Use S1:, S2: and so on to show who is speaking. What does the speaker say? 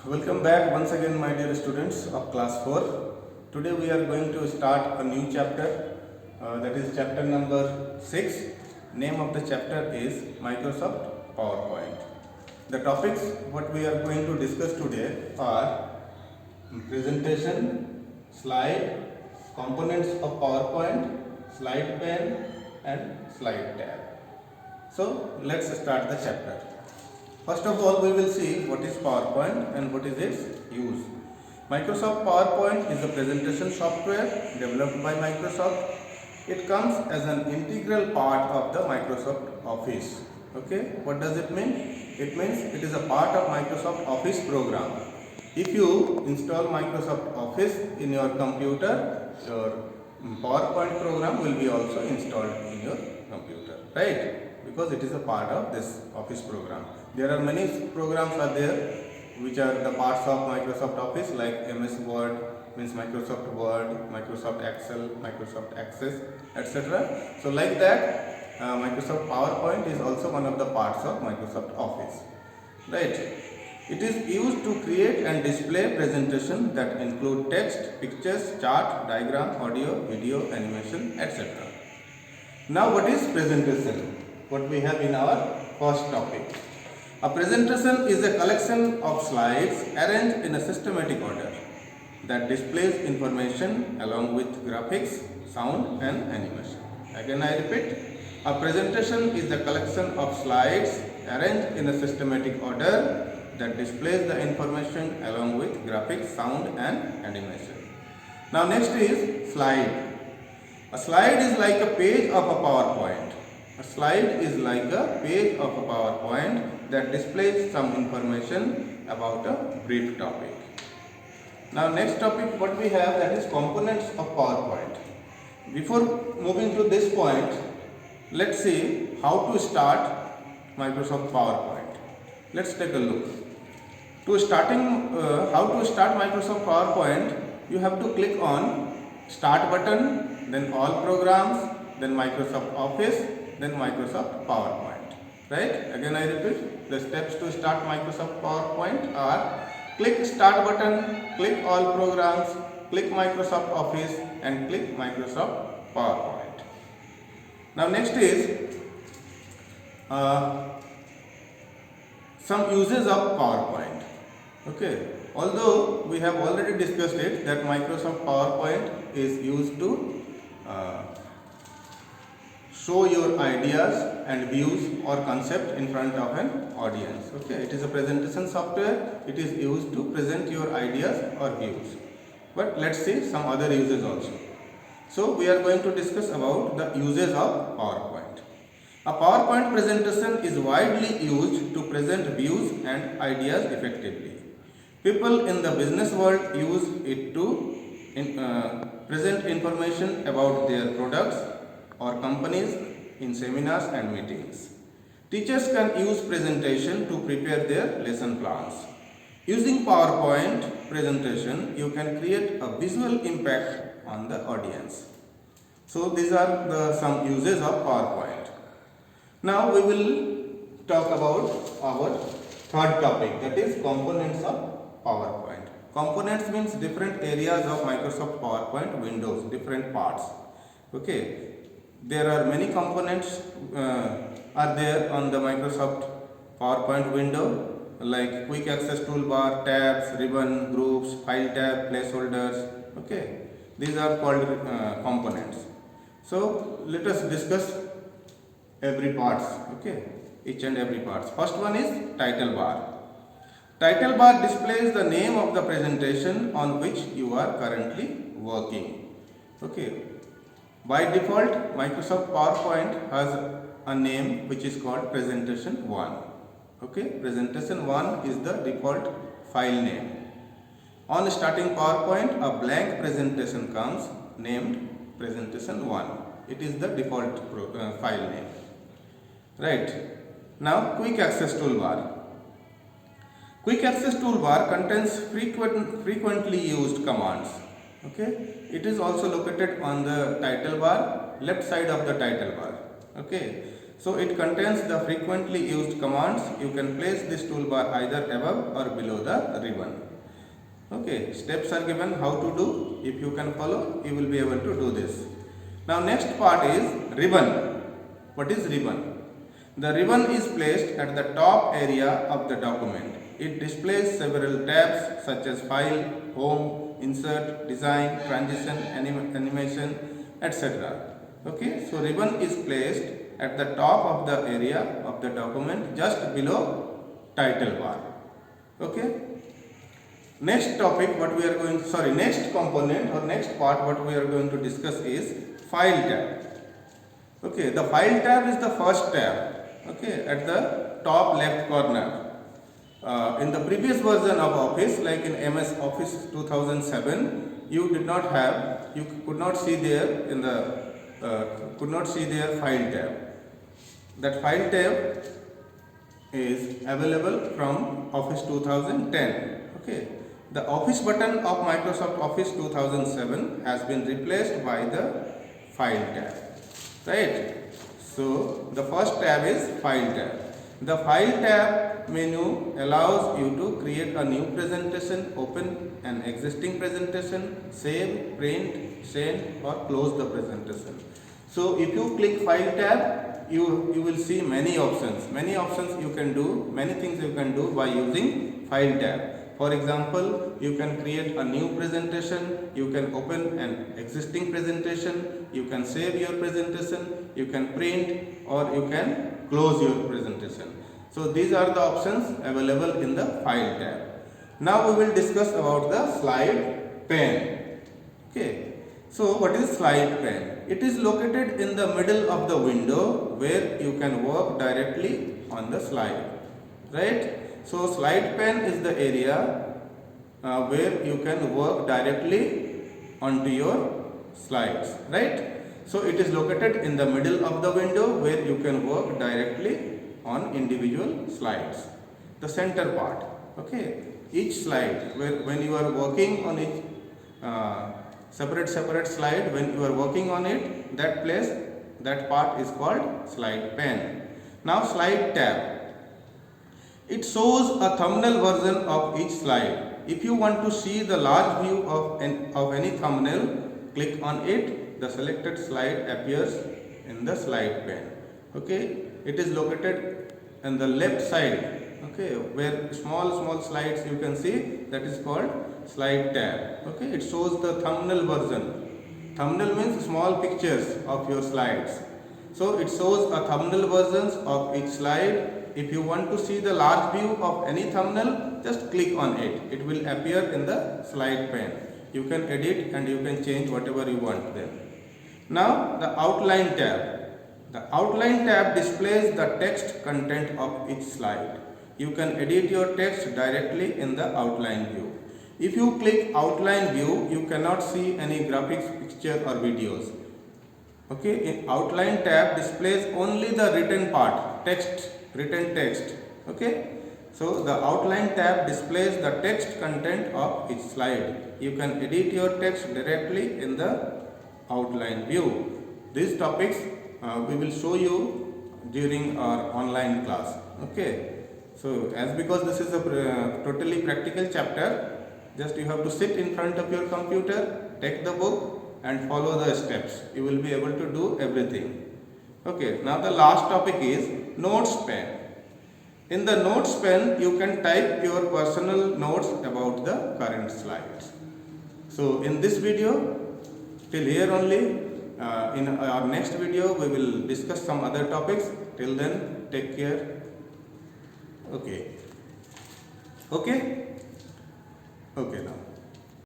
S1: Welcome back once again, my dear students of class 4. Today we are going to start a new chapter, that is chapter number 6. Name of the chapter is Microsoft PowerPoint. The topics what we are going to discuss today are presentation, slide, components of PowerPoint, slide pane and slide tab. So let's start the chapter. First of all, we will see what is PowerPoint and what is its use. Microsoft PowerPoint is a presentation software developed by Microsoft. It comes as an integral part of the Microsoft Office. Okay, what does it mean? It means it is a part of Microsoft Office program. If you install Microsoft Office in your computer, your PowerPoint program will be also installed in your computer, right? Because it is a part of this Office program. There are many programs are there which are the parts of Microsoft Office, like MS Word, means Microsoft Word, Microsoft Excel, Microsoft Access, etc. So like that, Microsoft PowerPoint is also one of the parts of Microsoft Office, right? It is used to create and display presentation that include text, pictures, chart, diagram, audio, video, animation, etc. Now what is presentation? What we have in our first topic. A presentation is a collection of slides arranged in a systematic order that displays information along with graphics, sound and animation. Again I repeat, a presentation is a collection of slides arranged in a systematic order that displays the information along with graphics, sound and animation. Now next is slide. A slide is like a page of a PowerPoint. A slide is like a page of a PowerPoint that displays some information about a brief topic. Now next topic what we have, that is components of PowerPoint. Before moving to this point, let's see how to start Microsoft PowerPoint. Let's take a look. How to start Microsoft PowerPoint, you have to click on Start button, then All Programs, then Microsoft Office, then Microsoft PowerPoint, right? Again I repeat, the steps to start Microsoft PowerPoint are click Start button, click All Programs, click Microsoft Office and click Microsoft PowerPoint. Now next is some uses of PowerPoint. Okay, although we have already discussed it that Microsoft PowerPoint is used to show your ideas and views or concept in front of an audience. Okay, it is a presentation software. It is used to present your ideas or views. But let's see some other uses also. So we are going to discuss about the uses of PowerPoint. A PowerPoint presentation is widely used to present views and ideas effectively. People in the business world use it to present information about their products or companies in seminars and meetings. Teachers can use presentation to prepare their lesson plans. Using PowerPoint presentation, you can create a visual impact on the audience. So these are some uses of PowerPoint. Now we will talk about our third topic, that is components of PowerPoint. Components means different areas of Microsoft PowerPoint windows, different parts. Okay, there are many components are there on the Microsoft PowerPoint window, like quick access toolbar, tabs, ribbon, groups, file tab, placeholders. Okay, these are called components. So let us discuss every parts. Okay, each and every parts. First one is title bar. Title bar displays the name of the presentation on which you are currently working. Okay. By default, Microsoft PowerPoint has a name which is called Presentation 1. Okay, Presentation 1 is the default file name. On starting PowerPoint, a blank presentation comes named Presentation 1. It is the default file name. Right. Now, Quick Access Toolbar. Quick Access Toolbar contains frequently used commands. Okay, it is also located on the title bar, left side of the title bar. Okay, So it contains the frequently used commands. You can place this toolbar either above or below the ribbon. Okay, steps are given how to do. If you can follow, you will be able to do this. Now next part is ribbon. What is ribbon? The ribbon is placed at the top area of the document. It displays several tabs such as File, Home, Insert, Design, Transition, Animation, etc. Okay, so ribbon is placed at the top of the area of the document just below title bar. Okay. Next topic what we are going next component or next part what we are going to discuss is File tab. Okay, the File tab is the first tab. Okay, at the top left corner. In the previous version of Office, like in MS Office 2007, you could not see there in the File tab. That File tab is available from Office 2010. Okay, the Office button of Microsoft Office 2007 has been replaced by the File tab. Right. So the first tab is File tab. The File tab menu allows you to create a new presentation, open an existing presentation, save, print, send or close the presentation. So if you click File tab, you will see many options. Many options you can do, many things you can do by using File tab. For example, you can create a new presentation, you can open an existing presentation, you can save your presentation, you can print or you can close your presentation. So these are the options available in the File tab. Now we will discuss about the slide pane. Okay. So what is slide pane? It is located in the middle of the window where you can work directly on the slide. Right? So slide pane is the area where you can work directly onto your slides, right? So it is located in the middle of the window where you can work directly on individual slides. The center part, okay? Each slide, when you are working on each separate slide, when you are working on it, that part is called slide pane. Now slide tab. It shows a thumbnail version of each slide. If you want to see the large view of any thumbnail, click on it. The selected slide appears in the slide pane. Okay, it is located on the left side. Okay, where small slides you can see, that is called slide tab. Okay, it shows the thumbnail version. Thumbnail means small pictures of your slides. So it shows a thumbnail versions of each slide. If you want to see the large view of any thumbnail, just click on it. It will appear in the slide pane. You can edit and you can change whatever you want there. Now the outline tab. The outline tab displays the text content of each slide. You can edit your text directly in the outline view. If you click outline view, you cannot see any graphics, picture or videos. Okay, in outline tab displays only the written part, written text. Okay, so the outline tab displays the text content of each slide. You can edit your text directly in the outline view. These topics we will show you during our online class. Okay, so because this is a totally practical chapter, just you have to sit in front of your computer, take the book and follow the steps. You will be able to do everything. Okay, now the last topic is notes pane. In the notes pane, you can type your personal notes about the current slides. So in this video, till here only. In our next video, we will discuss some other topics. Till then, take care. Okay. Okay now.